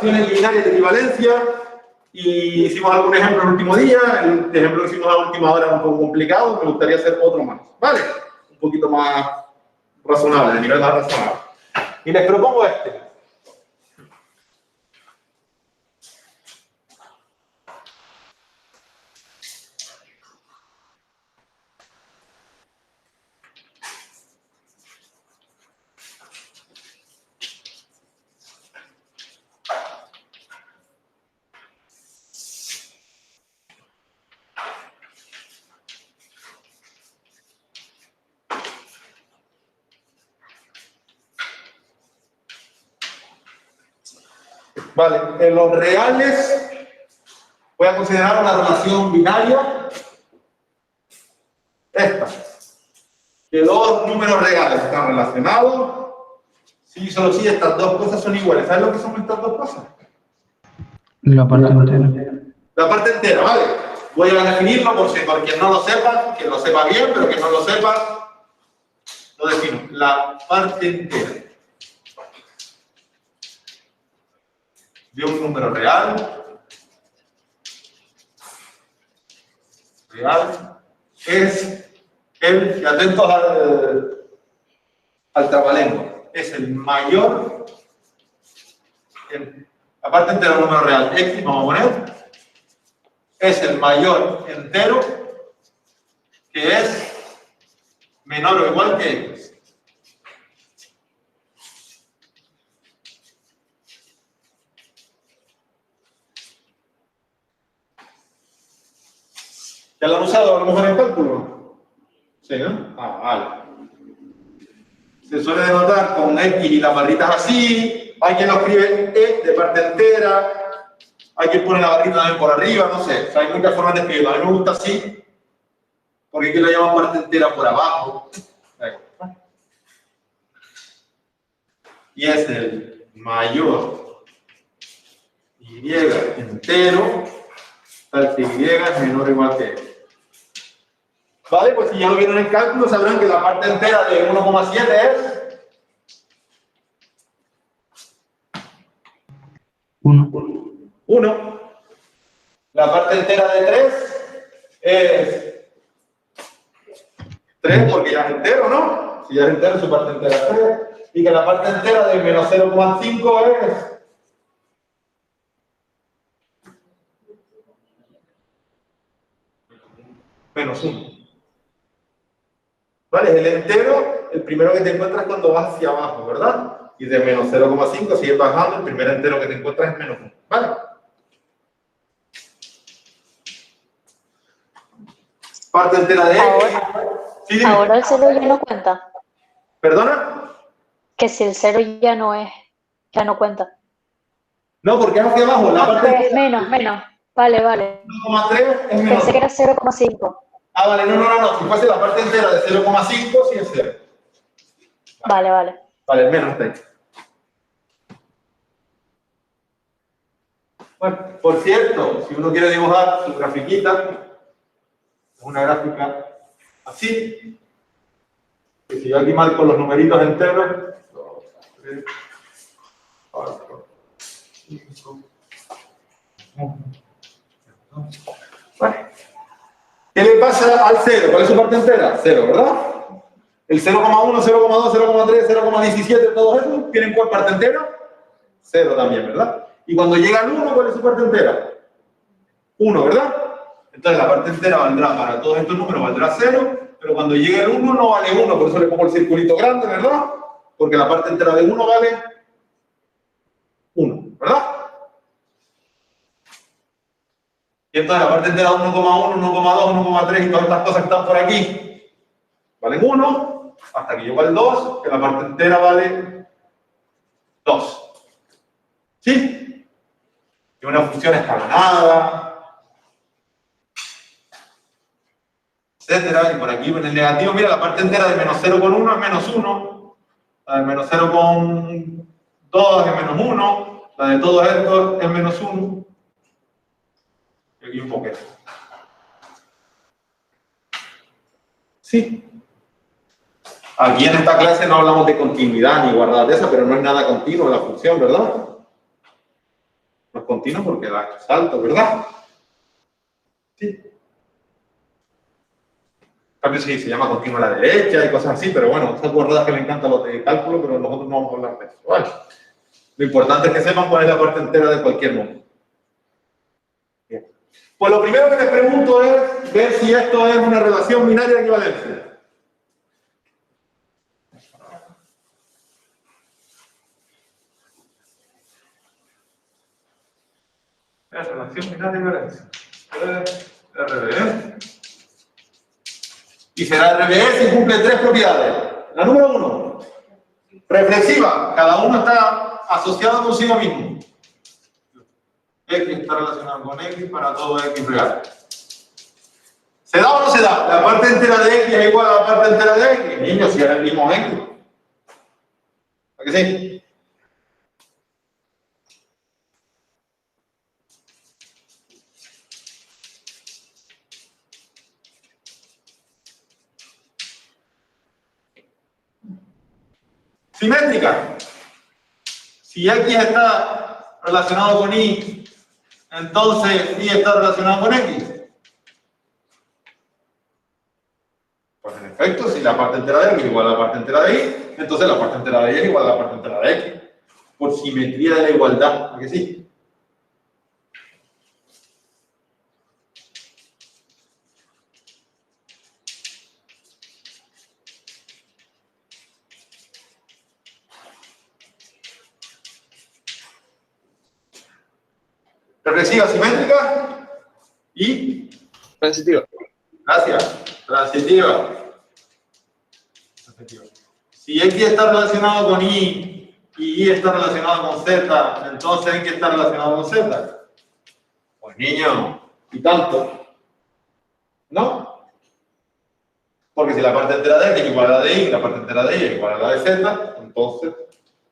Lineales de equivalencia y hicimos algún ejemplo el último día. El ejemplo que hicimos a la última hora era un poco complicado, me gustaría hacer otro más, ¿vale? Un poquito más razonable, de nivel más razonable. Y les propongo este. Vale, en los reales voy a considerar una relación binaria, esta, que dos números reales están relacionados, si solo si estas dos cosas son iguales. ¿Sabes lo que son estas dos cosas? La parte entera. La parte entera, ¿vale? Voy a definirlo por quien no lo sepa, que lo sepa bien, pero que no lo sepa, lo defino. La parte entera de un número real es el, y atentos al trabalengua, es el mayor, la parte entera de un número real, x, vamos a poner, es el mayor entero que es menor o igual que x. ¿Ya lo han usado a lo mejor en cálculo? Sí, ¿no? Ah, vale. Se suele denotar con X y las barritas así. Hay quien lo escribe E de parte entera. Hay quien pone la barrita también por arriba, no sé. O sea, hay muchas formas de escribirlo. A mí me gusta así, porque aquí lo llaman parte entera por abajo. Y es el mayor Y entero, tal que Y es menor o igual que X. Vale, pues si ya lo vieron en cálculo, sabrán que la parte entera de 1,7 es 1. La parte entera de 3 es 3 porque ya es entero, ¿no? Si ya es entero, su parte entera es 3. Y que la parte entera de menos 0,5 es menos 1. ¿Vale? El entero, el primero que te encuentras cuando vas hacia abajo, ¿verdad? Y de menos 0,5 sigues bajando, el primer entero que te encuentras es menos 1. ¿Vale? Parte entera de X. Sí, ahora el cero ya no cuenta. ¿Perdona? Que si el cero ya no cuenta. No, porque es hacia abajo. La parte Es menos. Vale. 1,3 es menos. Pensé que era 0,5. Ah, vale, no. Si fuese la parte entera de 0,5, sí es 0. Vale. Vale, el menos está ahí. Bueno, por cierto, si uno quiere dibujar su grafiquita, una gráfica así, que si yo aquí marco los numeritos enteros, 2, 3, 4, 5, 1, 2. Vale. ¿Qué le pasa al 0? ¿Cuál es su parte entera? 0, ¿verdad? El 0,1, 0,2, 0,3, 0,17, todos esos, ¿tienen cuál parte entera? 0 también, ¿verdad? Y cuando llega al 1, ¿cuál es su parte entera? 1, ¿verdad? Entonces la parte entera valdrá, para todos estos números valdrá 0, pero cuando llegue el 1 no vale 1, por eso le pongo el circulito grande, ¿verdad? Porque la parte entera de 1 vale 1, ¿verdad? Y entonces la parte entera de 1,1, 1,2, 1,3 y todas estas cosas que están por aquí valen 1, hasta que llego al 2, que la parte entera vale 2. ¿Sí? Y una función escalonada, etcétera. Y por aquí en el negativo, mira, la parte entera de menos 0,1 es menos 1, la de menos 0,2 es menos 1, la de todos estos es menos 1. Y aquí un poquito. Sí. Aquí en esta clase no hablamos de continuidad ni guardar de esa, pero no es nada continuo la función, ¿verdad? continuo porque el ancho es alto, ¿verdad? Sí. En cambio, sí, se llama continuo a la derecha y cosas así, pero bueno, esas guardadas que le encantan los de cálculo, pero nosotros no vamos a hablar de eso, ¿vale? Lo importante es que sepan cuál es la parte entera de cualquier número. Bien. Pues lo primero que les pregunto es ver si esto es una relación binaria de equivalencia. La relación binaria de equivalencia. RBE. Y será RBE si cumple tres propiedades. La número 1, reflexiva. Cada uno está asociado consigo mismo. X está relacionado con X para todo X real. ¿Se da o no se da? La parte entera de X es igual a la parte entera de X. Niños, si es el mismo X. ¿A que sí? Simétrica. Si X está relacionado con Y, entonces Y está relacionado con X. Pues en efecto, si la parte entera de X es igual a la parte entera de Y, entonces la parte entera de Y es igual a la parte entera de X. Por simetría de la igualdad, ¿a que sí? Reflexiva, simétrica y Transitiva. gracias, transitiva. Si X está relacionado con Y y Y está relacionado con Z, entonces X está relacionado con Z. Pues niño, y tanto. ¿No? Porque si la parte entera de X es igual a la de Y y la parte entera de Y es igual a la de Z, entonces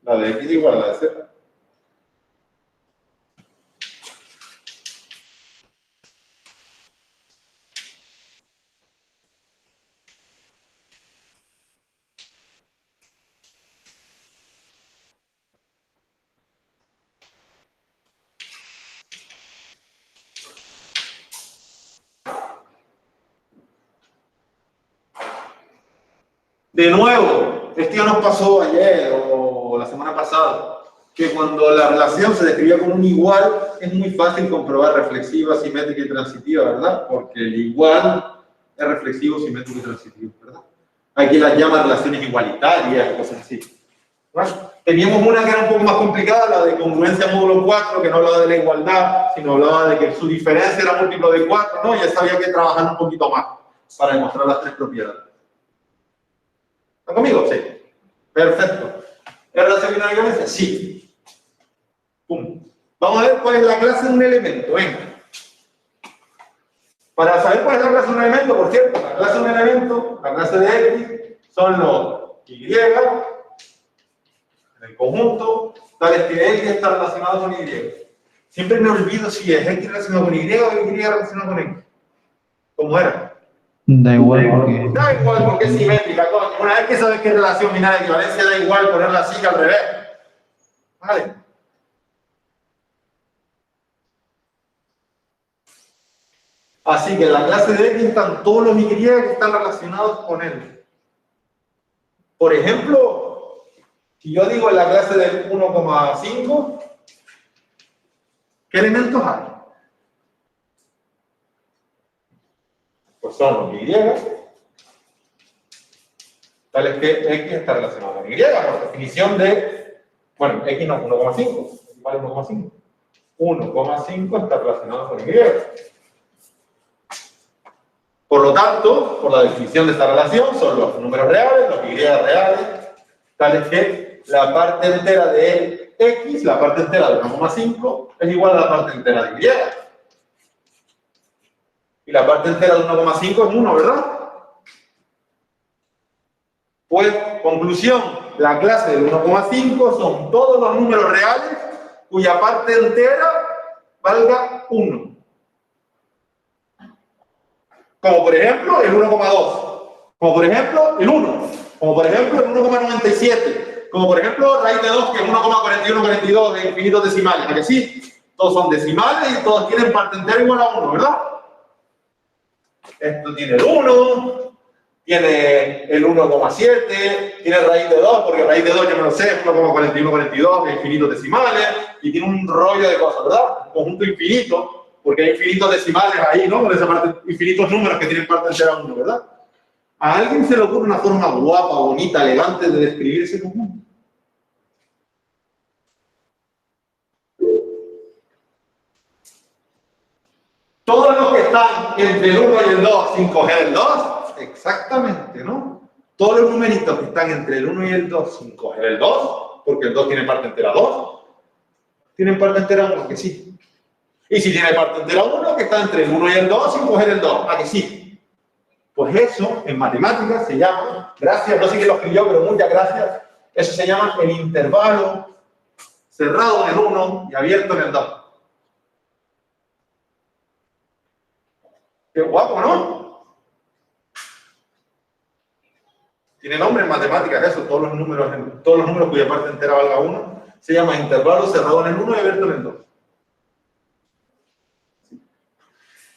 la de X es igual a la de Z. De nuevo, esto ya nos pasó ayer o la semana pasada, que cuando la relación se describía como un igual, es muy fácil comprobar reflexiva, simétrica y transitiva, ¿verdad? Porque el igual es reflexivo, simétrico y transitivo, ¿verdad? Aquí las llaman relaciones igualitarias, cosas así. ¿Bueno? Teníamos una que era un poco más complicada, la de congruencia módulo 4, que no hablaba de la igualdad, sino hablaba de que su diferencia era múltiplo de 4, ¿no? Y esa había que trabajar un poquito más para demostrar las tres propiedades. ¿Están conmigo? Sí. Perfecto. ¿Es relación binaria de equivalencia? Sí. Pum. Vamos a ver cuál es la clase de un elemento. Venga. Para saber cuál es la clase de un elemento, por cierto, la clase de un elemento, la clase de X, son los Y, en el conjunto, tales que X está relacionado con Y. Siempre me olvido si es X relacionado con Y o Y relacionado con X. ¿Cómo era? Da igual porque... Da igual porque es simétrica, coño. Una vez que sabes qué es relación binaria de equivalencia, da igual ponerla así que al revés. ¿Vale? Así que en la clase de X están todos los Y que están relacionados con él. Por ejemplo, si yo digo en la clase del 1,5, ¿qué elementos hay? Pues son los Y, tales que X está relacionado con Y, por definición de, bueno, X no, 1,5, vale 1,5. 1,5 está relacionado con Y. Por lo tanto, por la definición de esta relación, son los números reales, los Y reales, tales que la parte entera de X, la parte entera de 1,5, es igual a la parte entera de Y. Y la parte entera de 1,5 es 1, ¿verdad? Pues, conclusión, la clase del 1,5 son todos los números reales cuya parte entera valga 1. Como por ejemplo el 1,2, como por ejemplo el 1, como por ejemplo el 1,97, como por ejemplo raíz de 2 que es 1,4142 de infinitos decimales, ¿a que sí? Todos son decimales y todos tienen parte entera igual a 1, ¿verdad? Esto tiene el 1, tiene el 1,7, tiene raíz de 2, porque raíz de 2 yo me lo sé, 1,4142, infinitos decimales, y tiene un rollo de cosas, ¿verdad? Un conjunto infinito, porque hay infinitos decimales ahí, ¿no? Con esa parte, infinitos números que tienen parte entera 1, ¿verdad? ¿A alguien se le ocurre una forma guapa, bonita, elegante de describir ese conjunto? Todos los que están entre el 1 y el 2 sin coger el 2, exactamente, ¿no? Todos los numeritos que están entre el 1 y el 2 sin coger el 2, porque el 2 tiene parte entera 2, tienen parte entera 1, que sí. Y si tiene parte entera 1, que está entre el 1 y el 2 sin coger el 2, ¿a que sí? Pues eso, en matemáticas, se llama, gracias, no sé quién lo escribió, pero muchas gracias, eso se llama el intervalo cerrado en el 1 y abierto en el 2. Qué guapo, ¿no? Tiene nombre en matemáticas eso, todos los números cuya parte entera valga 1, se llama intervalo cerrado en el 1 y abierto en el 2.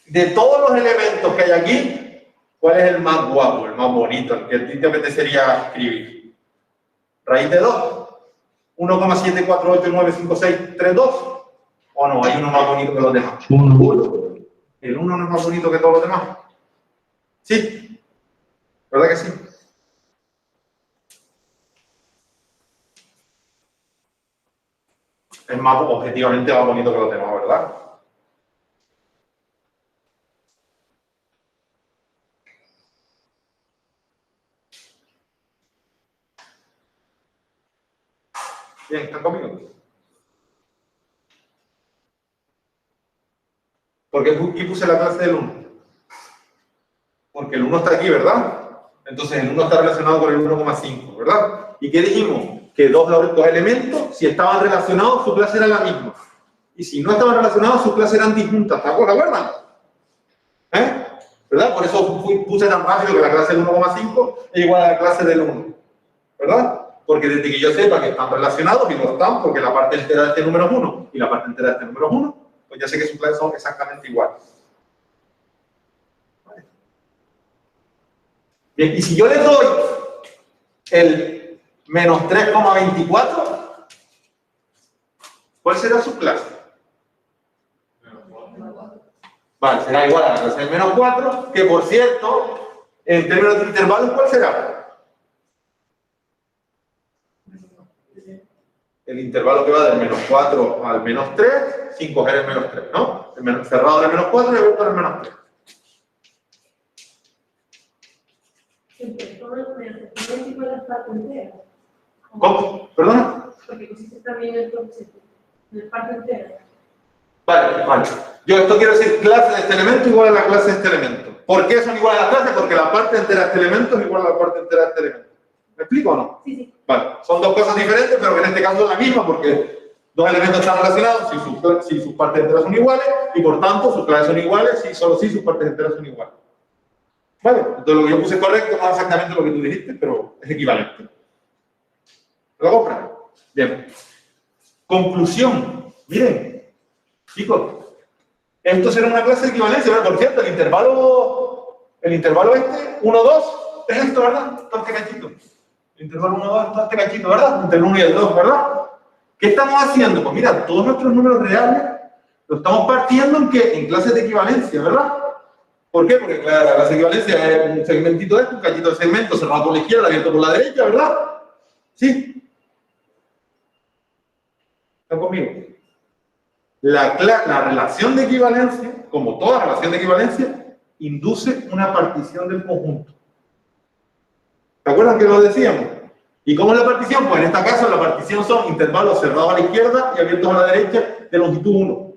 De todos los elementos que hay aquí, ¿cuál es el más guapo, el más bonito, el que a ti te apetecería escribir? Raíz de 2. 1,7489563,2. ¿O no? Hay uno más bonito que los demás. 1. ¿El 1 no es más bonito que todos los demás? Sí. ¿Verdad que sí? Es más, objetivamente más bonito que los demás, ¿verdad? Bien, ¿están conmigo? ¿Por qué aquí puse la clase del 1? Porque el 1 está aquí, ¿verdad? Entonces el 1 está relacionado con el 1,5, ¿verdad? ¿Y qué dijimos? Que dos elementos, si estaban relacionados, su clase era la misma. Y si no estaban relacionados, sus clases eran disjuntas. ¿Te acuerdan? ¿Eh? ¿Verdad? Por eso puse tan rápido que la clase del 1,5 es igual a la clase del 1. ¿Verdad? Porque desde que yo sepa que están relacionados, y no están, porque la parte entera de este número es 1 y la parte entera de este número es 1, pues ya sé que sus clases son exactamente iguales. ¿Vale? Bien, y si yo le doy el menos 3,24, ¿cuál será su clase? Vale, será igual a la clase del menos 4, que por cierto, en términos de intervalos, ¿cuál será? El intervalo que va del menos 4 al menos 3, sin coger el menos 3, ¿no? El cerrado del menos 4 y abierto del menos 3. ¿Cómo? ¿Perdona? Porque pusiste también el concepto de parte entera. Vale, vale. Yo esto quiero decir clase de este elemento igual a la clase de este elemento. ¿Por qué son iguales a las clases? Porque la parte entera de este elemento es igual a la parte entera de este elemento. ¿Me explico o no? Sí, sí. Vale, son dos cosas diferentes, pero que en este caso es la misma porque dos elementos están relacionados si sus partes enteras son iguales y por tanto sus clases son iguales si solo si sus partes enteras son iguales. Vale, entonces lo que yo puse es correcto, no es exactamente lo que tú dijiste, pero es equivalente. ¿Lo compran? Bien. Conclusión. Miren, chicos, esto será una clase de equivalencia, ¿verdad? Por cierto, el intervalo este, 1, 2, es esto, ¿verdad? Todo este cachito. El intervalo 1, 2 es todo este cachito, ¿verdad? Entre el 1 y el 2, ¿verdad? ¿Qué estamos haciendo? Pues mira, todos nuestros números reales los estamos partiendo en ¿qué? En clases de equivalencia, ¿verdad? ¿Por qué? Porque claro, la clase de equivalencia es un segmentito de esto, un cachito de segmento cerrado por la izquierda, abierto por la derecha, ¿verdad? ¿Sí? ¿Están conmigo? La relación de equivalencia, como toda relación de equivalencia, induce una partición del conjunto. ¿Se acuerdan que lo decíamos? ¿Y cómo es la partición? Pues en este caso la partición son intervalos cerrados a la izquierda y abiertos a la derecha de longitud 1,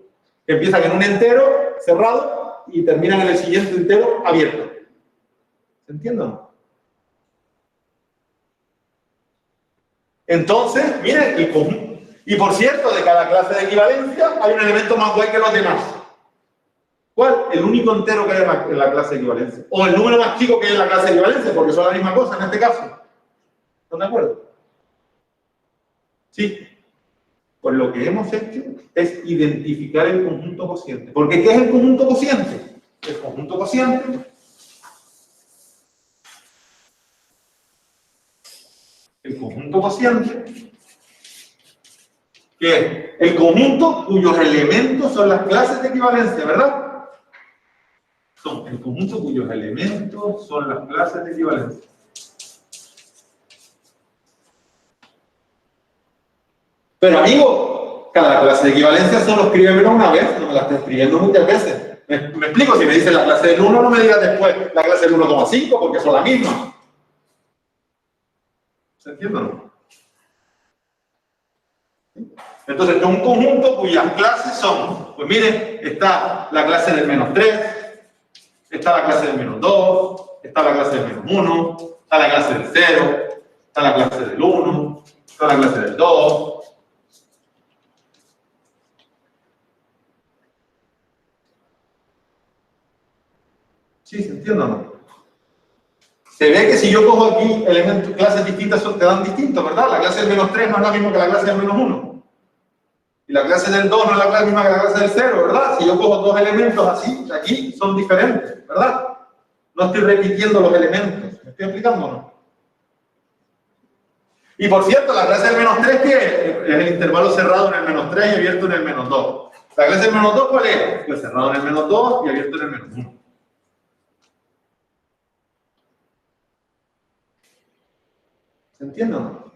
que empiezan en un entero cerrado y terminan en el siguiente entero abierto. ¿Se entiende o no? Entonces, miren, el conjunto. Y por cierto, de cada clase de equivalencia hay un elemento más guay que los demás. ¿Cuál? El único entero que hay en la clase de equivalencia. O el número más chico que hay en la clase de equivalencia, porque son la misma cosa en este caso. ¿Están de acuerdo? Sí. Pues lo que hemos hecho es identificar el conjunto cociente. Porque ¿qué es el conjunto cociente? El conjunto cociente que es el conjunto cuyos elementos son las clases de equivalencia, ¿verdad? Son el conjunto cuyos elementos son las clases de equivalencia. Pero amigo, cada clase de equivalencia solo escríbemelo una vez, no me la estés escribiendo muchas veces. ¿Me explico? Si me dices la clase del 1, no me digas después la clase del 1,5 porque son la misma. ¿Se entiende o no? Entonces, es un conjunto cuyas clases son, pues miren, está la clase del -3, está la clase del -2, está la clase del -1, está la clase del 0, está la clase del 1, está la clase del 2. ¿Sí? ¿Se entiende o no? Se ve que si yo cojo aquí elementos, clases distintas, te dan distintos, ¿verdad? La clase del -3 no es la misma que la clase del -1. Y la clase del 2 no es la misma que la clase del 0, ¿verdad? Si yo cojo dos elementos así, aquí son diferentes, ¿verdad? No estoy repitiendo los elementos. ¿Me estoy explicando o no? Y por cierto, la clase del -3, ¿qué es? Es el intervalo cerrado en el -3 y abierto en el -2. ¿La clase del -2 cuál es? Pues cerrado en el -2 y abierto en el -1. ¿Se entiende o no?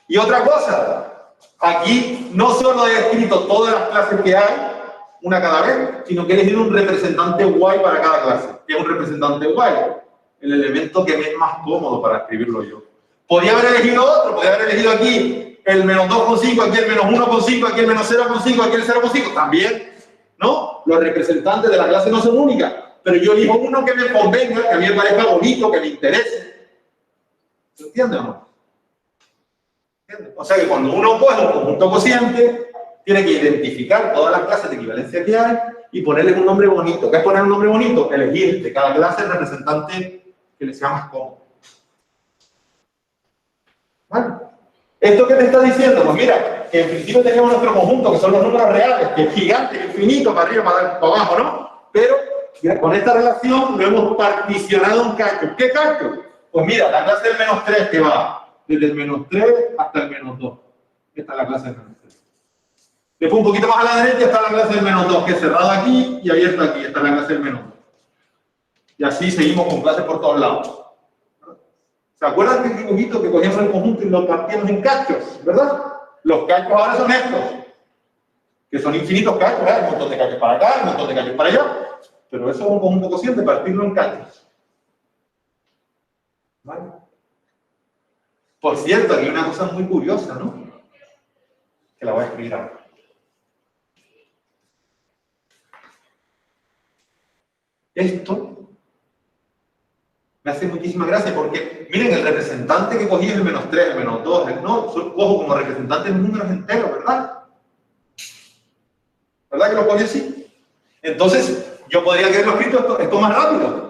Y otra cosa, aquí no solo he escrito todas las clases que hay, una cada vez, sino que he elegido un representante Y para cada clase. ¿Qué es un representante Y? El elemento que me es más cómodo para escribirlo yo. Podría haber elegido otro, podría haber elegido aquí el -2,5, aquí el -1,5, aquí el -0,5, aquí el 0,5. También, ¿no? Los representantes de la clase no son únicas, pero yo elijo uno que me convenga, que a mí me parezca bonito, que me interese. ¿Se entiende o no? O sea que cuando uno coge un conjunto cociente, tiene que identificar todas las clases de equivalencia que hay y ponerles un nombre bonito. ¿Qué es poner un nombre bonito? Elegir de cada clase el representante que le sea más cómodo. ¿Vale? ¿Esto qué te está diciendo? Pues mira, que en principio tenemos nuestro conjunto, que son los números reales, que es gigante, infinito, para arriba, para abajo, ¿no? Pero con esta relación lo hemos particionado en cachos. ¿Qué cachos? Pues mira, la clase del -3 que va desde el -3 hasta el -2. Esta es la clase del -3. Después un poquito más a la derecha está la clase del -2, que es cerrada aquí y abierta aquí. Esta es la clase del -2. Y así seguimos con clases por todos lados. ¿Se acuerdan del dibujito que cogíamos el conjunto y lo partíamos en cachos, verdad? Los cachos ahora son estos, que son infinitos cachos, ¿eh? Un montón de cachos para acá, un montón de cachos para allá. Pero eso es un conjunto cociente, partirlo en cachos. ¿Vale? Por cierto, aquí hay una cosa muy curiosa, ¿no? Que la voy a escribir ahora. Esto me hace muchísima gracia porque, miren, el representante que cogí es el -3, el -2, no, cojo como representante los números enteros, ¿verdad? ¿Verdad que lo cogí así? Entonces, yo podría haberlo escrito esto más rápido.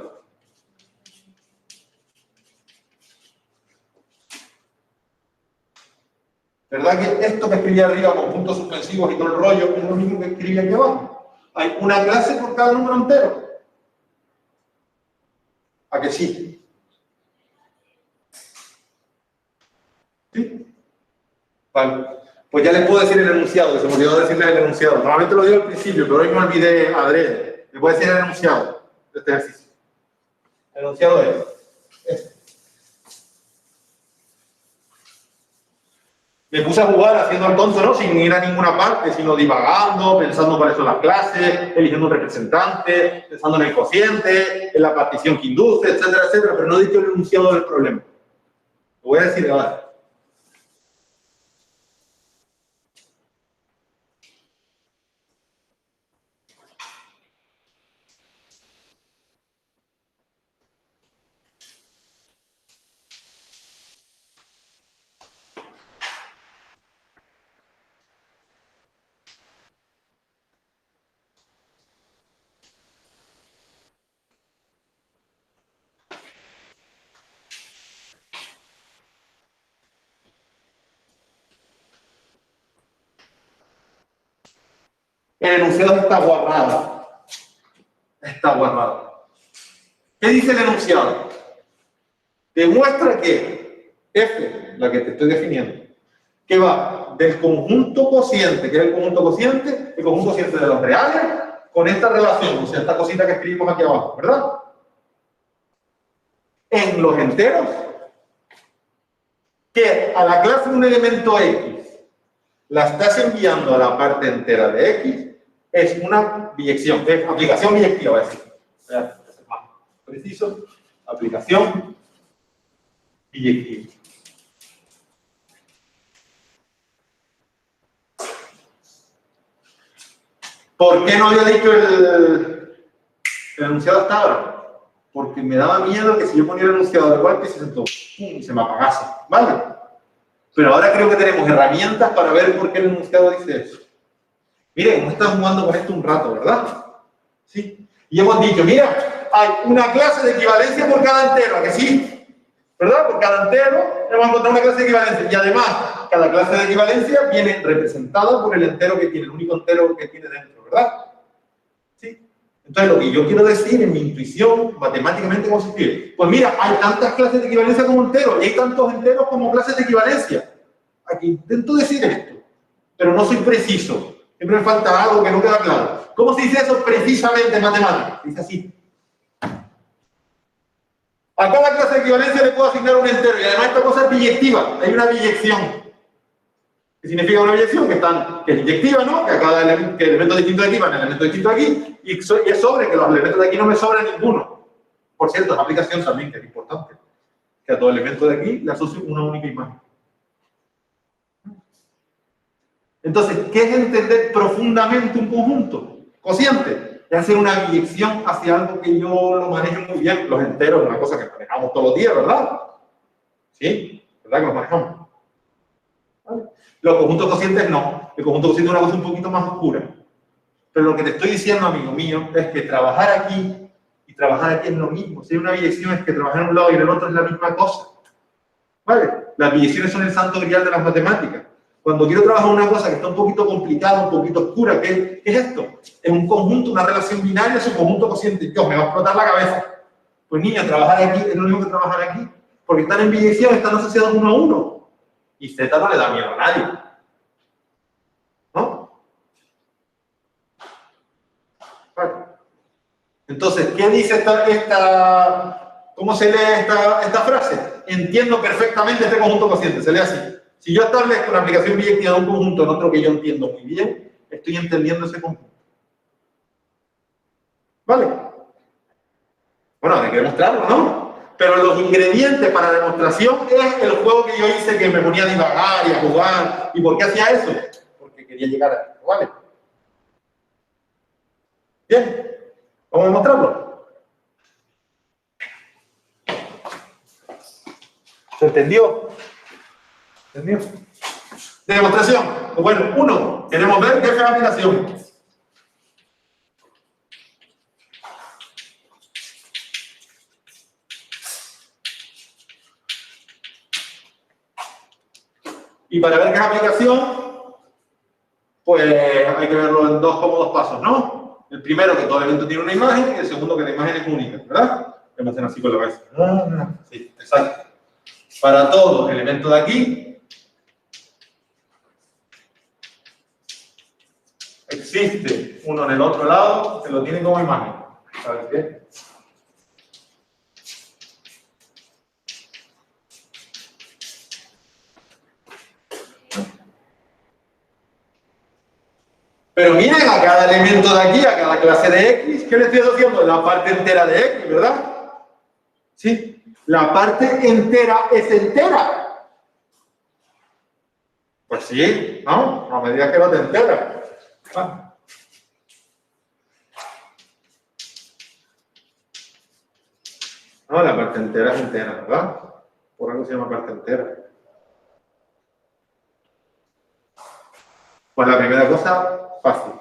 ¿Verdad que esto que escribí arriba con puntos suspensivos y todo el rollo es lo mismo que escribí aquí abajo? Hay una clase por cada número entero. ¿A que sí? ¿Sí? Vale. Pues ya les puedo decir el enunciado, que se me olvidó decirles el enunciado. Normalmente lo digo al principio, pero hoy me olvidé adrede. Les voy a decir el enunciado de este ejercicio. El enunciado es este. Me puse a jugar haciendo el tonto, ¿no? Sin ir a ninguna parte, sino divagando, pensando cuáles son las clases, eligiendo un representante, pensando en el cociente, en la partición que induce, etcétera, etcétera, pero no he dicho el enunciado del problema. Lo voy a decir ahora. El enunciado está guardado. Está guardado. ¿Qué dice el enunciado? Demuestra que F, la que te estoy definiendo, que va del conjunto cociente, que es el conjunto cociente de los reales, con esta relación, o sea, esta cosita que escribimos aquí abajo, ¿verdad? En los enteros, que a la clase de un elemento X la estás enviando a la parte entera de X, es una biyección, es aplicación biyectiva, voy a decir. Voy a ser más preciso, aplicación biyectiva. ¿Por qué no había dicho el enunciado hasta ahora? Porque me daba miedo que si yo ponía el enunciado de golpe y se me apagase, ¿vale? Pero ahora creo que tenemos herramientas para ver por qué el enunciado dice eso. Miren, hemos estado jugando con esto un rato, ¿verdad? Sí. Y hemos dicho, mira, hay una clase de equivalencia por cada entero, ¿a que sí? ¿Verdad? Por cada entero hemos encontrado una clase de equivalencia. Y además, cada clase de equivalencia viene representada por el entero que tiene, el único entero que tiene dentro, ¿verdad? Sí. Entonces, lo que yo quiero decir en mi intuición, matemáticamente, ¿cómo se escribe? Pues mira, hay tantas clases de equivalencia como enteros, y hay tantos enteros como clases de equivalencia. Aquí intento decir esto, pero no soy preciso. Siempre me falta algo que no queda claro. ¿Cómo se dice eso precisamente en matemáticas? Dice así. A cada clase de equivalencia le puedo asignar un entero, y además esta cosa es biyectiva, hay una biyección. ¿Qué significa una biyección? Que es inyectiva, ¿no? Que cada elemento distinto de aquí va en el elemento distinto de aquí, y es sobre que los elementos de aquí no me sobran ninguno. Por cierto, es una aplicación también que es importante, que a todo elemento de aquí le asocio una única imagen. Entonces, ¿qué es entender profundamente un conjunto? Cociente. Es hacer una biyección hacia algo que yo lo manejo muy bien. Los enteros es una cosa que manejamos todos los días, ¿verdad? ¿Sí? ¿Verdad que los manejamos? ¿Vale? Los conjuntos cocientes no. El conjunto cociente es una cosa un poquito más oscura. Pero lo que te estoy diciendo, amigo mío, es que trabajar aquí y trabajar aquí es lo mismo. Si hay una biyección es que trabajar en un lado y en el otro es la misma cosa. ¿Vale? Las biyecciones son el santo grial de las matemáticas. Cuando quiero trabajar una cosa que está un poquito complicada, un poquito oscura, ¿qué es esto? Es un conjunto, una relación binaria, es un conjunto cociente. Dios, me va a explotar la cabeza. Pues niña, trabajar aquí es lo único que trabajar aquí. Porque están en biyección, están asociados uno a uno. Y Z no le da miedo a nadie. ¿No? Vale. Entonces, ¿qué dice cómo se lee esta frase? Entiendo perfectamente este conjunto cociente. Se lee así. Si yo establezco una aplicación biyectiva de un conjunto en otro que yo entiendo muy bien, estoy entendiendo ese conjunto. ¿Vale? Bueno, hay que demostrarlo, ¿no? Pero los ingredientes para la demostración es el juego que yo hice, que me ponía a divagar y a jugar. ¿Y por qué hacía eso? Porque quería llegar a esto, ¿vale? Bien, vamos a demostrarlo. ¿Se entendió? ¿Entendido? De demostración. Pues bueno, uno, queremos ver qué es la aplicación. Y para ver qué es aplicación, pues hay que verlo en dos cómodos pasos, ¿no? El primero, que todo elemento tiene una imagen, y el segundo, que la imagen es única, ¿verdad? Que me hacen así con la cabeza. Sí, exacto. Para todo elemento de aquí, existe uno en el otro lado que lo tiene como imagen. ¿Sabes qué? Pero miren a cada elemento de aquí, a cada clase de X, ¿qué le estoy asociando? La parte entera de X, ¿verdad? Sí. La parte entera es entera. Pues sí, ¿no? A medida que no te enteras. Ah. No, la parte entera es entera, ¿verdad? Por algo se llama parte entera. Pues la primera cosa, fácil.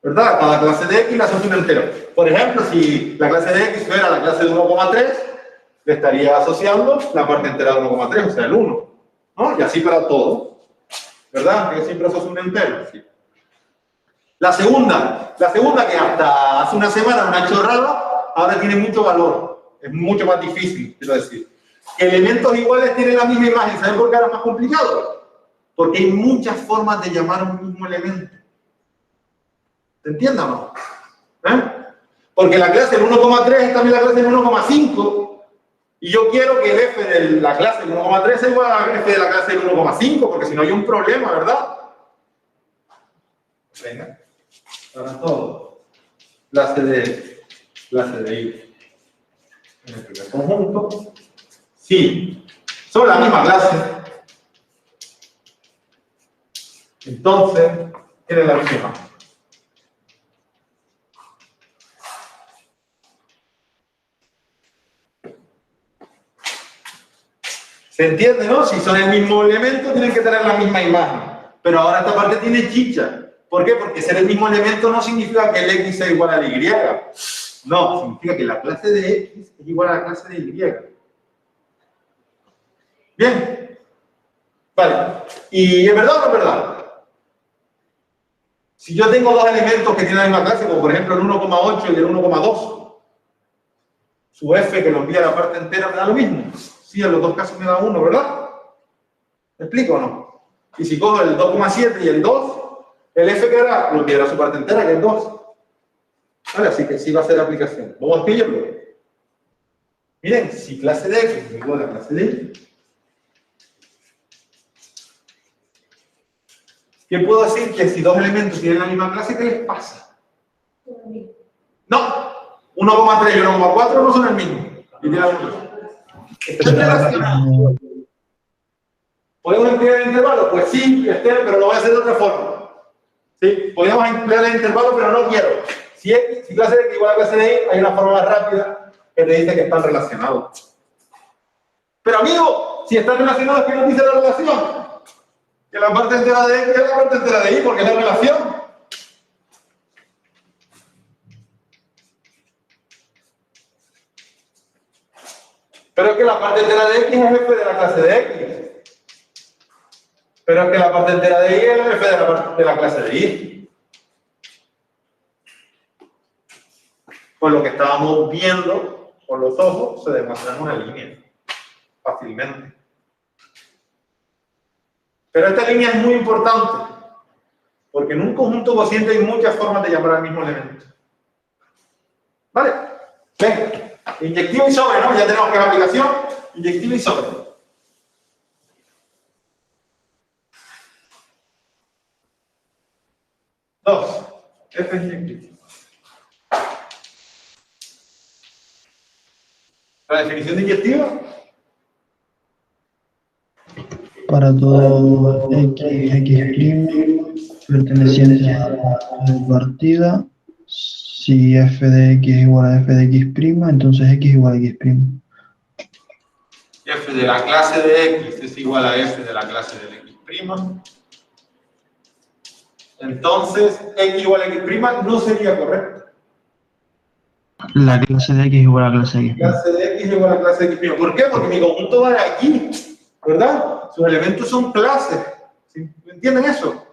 ¿Verdad? Cada clase de X la asocio un entero. Por ejemplo, si la clase de X fuera la clase de 1,3, le estaría asociando la parte entera de 1,3, o sea, el 1. ¿No? Y así para todo. ¿Verdad? Que siempre asocio un entero. Sí. La segunda que hasta hace una semana una chorrada, ahora tiene mucho valor. Es mucho más difícil, quiero decir. Elementos iguales tienen la misma imagen. ¿Saben por qué ahora es más complicado? Porque hay muchas formas de llamar a un mismo elemento. ¿Se entiende o no? Porque la clase del 1,3 es también la clase del 1,5. Y yo quiero que el f de la clase del 1,3 sea igual a f de la clase del 1,5, porque si no hay un problema, ¿verdad? Venga. Ahora todo. Clase de I. En el primer conjunto. Sí. Son la misma clase. Entonces, tienen la misma. ¿Se entiende, no? Si son el mismo elemento, tienen que tener la misma imagen. Pero ahora esta parte tiene chicha. ¿Por qué? Porque ser el mismo elemento no significa que el X sea igual al Y. No, significa que la clase de X es igual a la clase de Y. Bien. Vale. ¿Y es verdad o no es verdad? Si yo tengo dos elementos que tienen la misma clase, como por ejemplo el 1,8 y el 1,2, su f que lo envía a la parte entera me da lo mismo. Sí, en los dos casos me da 1, ¿verdad? ¿Me explico o no? Y si cojo el 2,7 y el 2, el f que hará lo enviará a su parte entera, que es 2. Vale, así que sí va a ser aplicación. Vamos a escribirlo. Miren, si clase de X es igual a clase de Y, ¿qué puedo decir? Que si dos elementos tienen la misma clase, ¿qué les pasa? No, 1,3 y 1,4 no son el mismo. Y tienen la misma. ¿Están relacionados? ¿Podemos emplear el intervalo? Pues sí, pero lo voy a hacer de otra forma. ¿Sí? Podemos emplear el intervalo, pero no quiero. Si clase de X igual a clase de Y, hay una forma más rápida que te dice que están relacionados. Pero amigo, si están relacionados, ¿qué nos dice la relación? Que la parte entera de X es la parte entera de Y, porque es la relación. Pero es que la parte entera de X es f de la clase de X. Pero es que la parte entera de Y es f de la clase de Y. Pues lo que estábamos viendo con los ojos se demuestra en una línea. Fácilmente. Pero esta línea es muy importante. Porque en un conjunto cociente hay muchas formas de llamar al mismo elemento. ¿Vale? Venga. Inyectivo y sobre, ¿no? Ya tenemos que la aplicación. Inyectivo y sobre. Dos. F es inyectivo. La definición de inyectivo. Para todo x' perteneciente a la partida, si f de x es igual a f de x', entonces x es igual a x'. F de la clase de X es igual a F de la clase de X'. Entonces, X igual a X' no sería correcto. La clase de x es igual a la clase de x'. La clase de X es igual a la clase de X'. ¿Por qué? Porque mi conjunto va de aquí, ¿verdad? Sus elementos son clases. ¿Sí? ¿Entienden eso?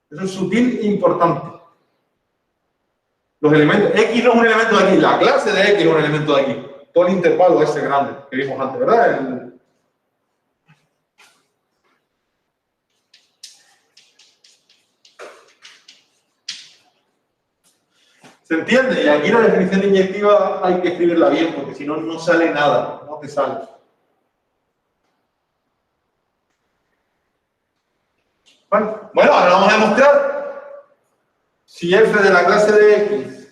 Eso es sutil e importante. Los elementos, X no es un elemento de aquí, la clase de X es un elemento de aquí. Todo el intervalo ese grande que vimos antes, ¿verdad? ¿Se entiende? Y aquí la definición de inyectiva hay que escribirla bien, porque si no, no sale nada, no te sale. Vale. Bueno, ahora vamos a demostrar si f de la clase de X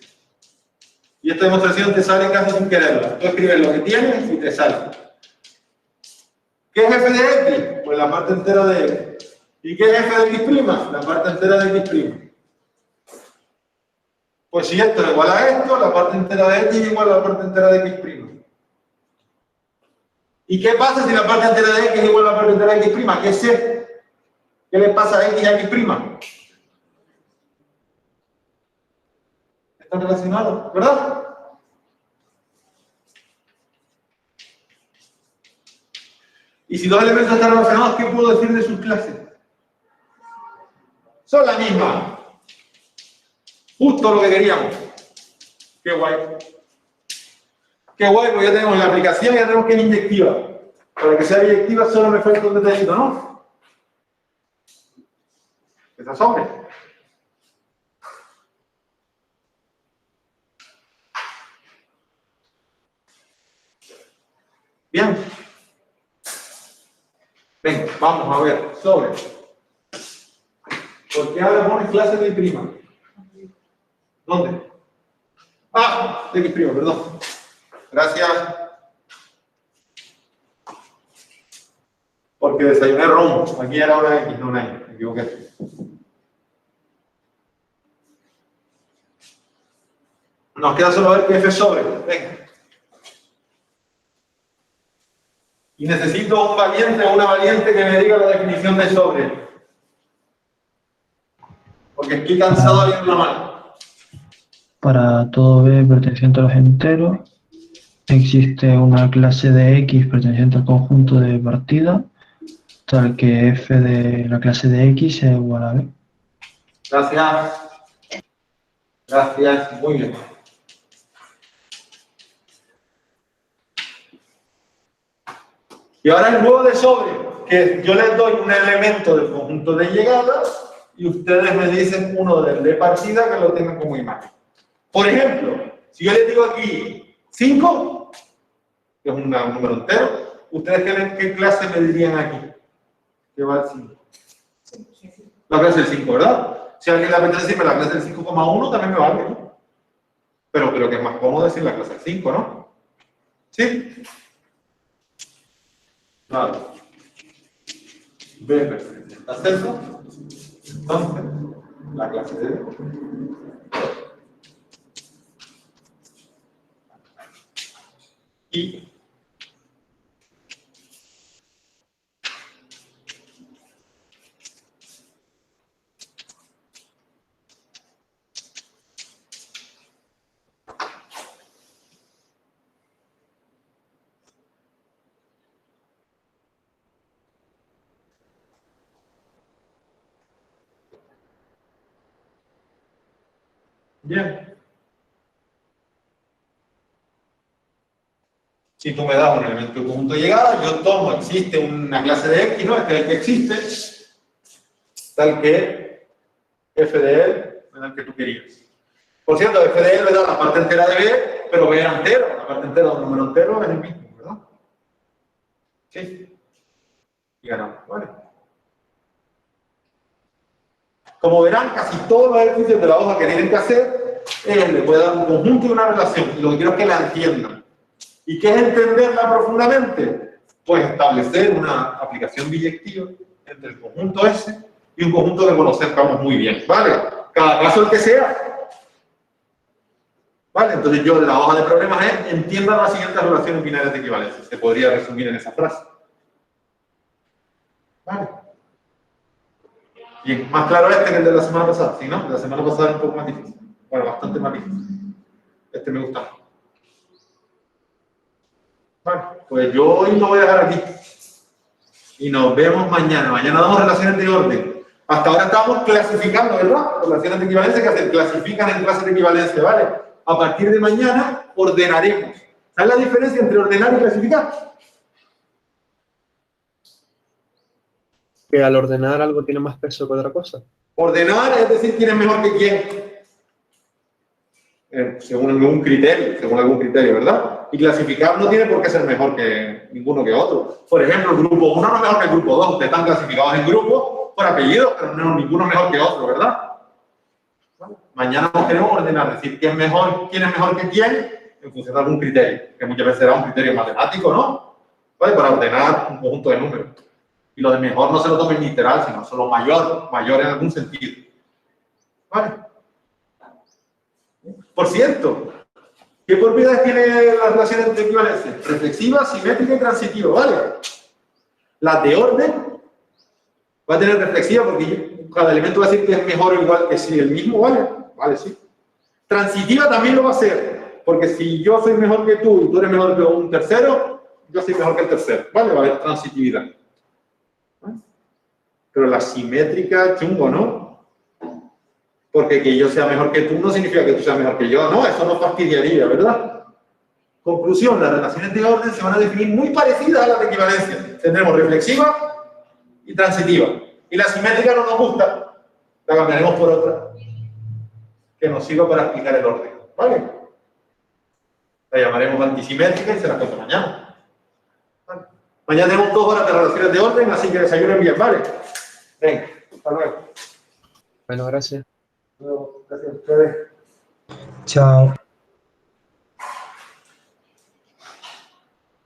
y esta demostración te sale casi sin quererla. Tú escribes lo que tienes y te sale. ¿Qué es f de X? Pues la parte entera de X. ¿Y qué es f de X'? La parte entera de X'. Pues si esto es igual a esto, la parte entera de X es igual a la parte entera de X'. ¿Y qué pasa si la parte entera de X es igual a la parte entera de X'? ¿Qué es esto? ¿Qué le pasa a X y a X'? Están relacionados, ¿verdad? Y si dos elementos están relacionados, ¿qué puedo decir de sus clases? Son la misma. Justo lo que queríamos. Qué guay. Qué guay, porque ya tenemos la aplicación y ya tenemos que es inyectiva. Para que sea inyectiva solo me falta un detallito, ¿no? Esa sobre. Bien. Venga, vamos a ver. Sobre. ¿Por qué ahora pones clase de prima? ¿Dónde? Ah, de X prima, perdón. Gracias. Porque desayuné ron. Aquí era una X, no una Y. Me equivoqué. Nos queda solo ver qué F sobre. Venga. Y necesito un valiente o una valiente que me diga la definición de sobre. Porque estoy cansado de viendo la mano. Para todo B perteneciente a los enteros, existe una clase de X perteneciente al conjunto de partida, tal que F de la clase de X sea igual a B. Gracias. Gracias. Muy bien. Y ahora el juego de sobre, que yo les doy un elemento del conjunto de llegada y ustedes me dicen uno del de partida que lo tengan como imagen. Por ejemplo, si yo les digo aquí 5, que es un número entero, ¿ustedes qué clase me dirían aquí? ¿Qué va el 5? La clase del 5, ¿verdad? Si a alguien le apetece decirme la clase del 5,1, también me vale, ¿no? Pero creo que es más cómodo decir la clase del 5, ¿no? ¿Sí? Claro. B representa acceso. Entonces, la clase de B. Y bien. Si tú me das un elemento de conjunto de llegada, yo tomo, existe una clase de X, ¿no? Este es el que existe, tal que f de él es el que tú querías. Por cierto, f de él me da la parte entera de B, pero B era entero. La parte entera de un número entero es el mismo, ¿verdad? Sí. Y ganamos, ¿vale? Como verán, casi todos los ejercicios de la hoja que tienen que hacer, le puede dar un conjunto y una relación. Y lo que quiero es que la entiendan. ¿Y qué es entenderla profundamente? Pues establecer una aplicación biyectiva entre el conjunto S y un conjunto que conozcamos muy bien, ¿vale? Cada caso el que sea. ¿Vale? Entonces yo, la hoja de problemas es, entiendan las siguientes relaciones binarias de equivalencia. Se podría resumir en esa frase. ¿Vale? Bien, más claro este que el de la semana pasada, ¿sí, no? De la semana pasada era un poco más difícil. Bueno, bastante más difícil. Este me gusta más. Vale, pues yo hoy lo voy a dejar aquí. Y nos vemos mañana. Mañana damos relaciones de orden. Hasta ahora estamos clasificando, ¿verdad? Relaciones de equivalencia que se clasifican en clases de equivalencia, ¿vale? A partir de mañana ordenaremos. ¿Sabes la diferencia entre ordenar y clasificar? Que al ordenar algo tiene más peso que otra cosa. Ordenar es decir quién es mejor que quién. Según algún criterio, ¿verdad? Y clasificar no tiene por qué ser mejor que ninguno que otro. Por ejemplo, el grupo 1 no es mejor que el grupo 2. Ustedes están clasificados en grupos por apellidos, pero no, ninguno es mejor que otro, ¿verdad? ¿Vale? Mañana nos queremos ordenar, es decir, quién es mejor que quién, en función de algún criterio, que muchas veces será un criterio matemático, ¿no? ¿Vale? Para ordenar un conjunto de números. Y lo de mejor no se lo tomen literal, sino solo mayor en algún sentido. ¿Vale? Por cierto, ¿qué propiedades tiene las relaciones de equivalencia? Reflexiva, simétrica y transitiva, ¿vale? Las de orden va a tener reflexiva porque cada elemento va a decir que es mejor o igual que si el mismo, ¿vale? Vale, sí. Transitiva también lo va a hacer, porque si yo soy mejor que tú y tú eres mejor que un tercero, yo soy mejor que el tercero, ¿vale? Va a haber transitividad. ¿Vale? Pero la simétrica, chungo, ¿no? Porque que yo sea mejor que tú no significa que tú seas mejor que yo. No, eso no fastidiaría, ¿verdad? Conclusión, las relaciones de orden se van a definir muy parecidas a las de equivalencia. Tendremos reflexiva y transitiva. Y la simétrica no nos gusta, la cambiaremos por otra que nos sirva para explicar el orden. ¿Vale? La llamaremos antisimétrica y se la cuento mañana. ¿Vale? Mañana tenemos 2 horas de relaciones de orden, así que desayunen bien, ¿vale? Venga, hasta luego. Bueno, gracias. Gracias a ustedes. Chao.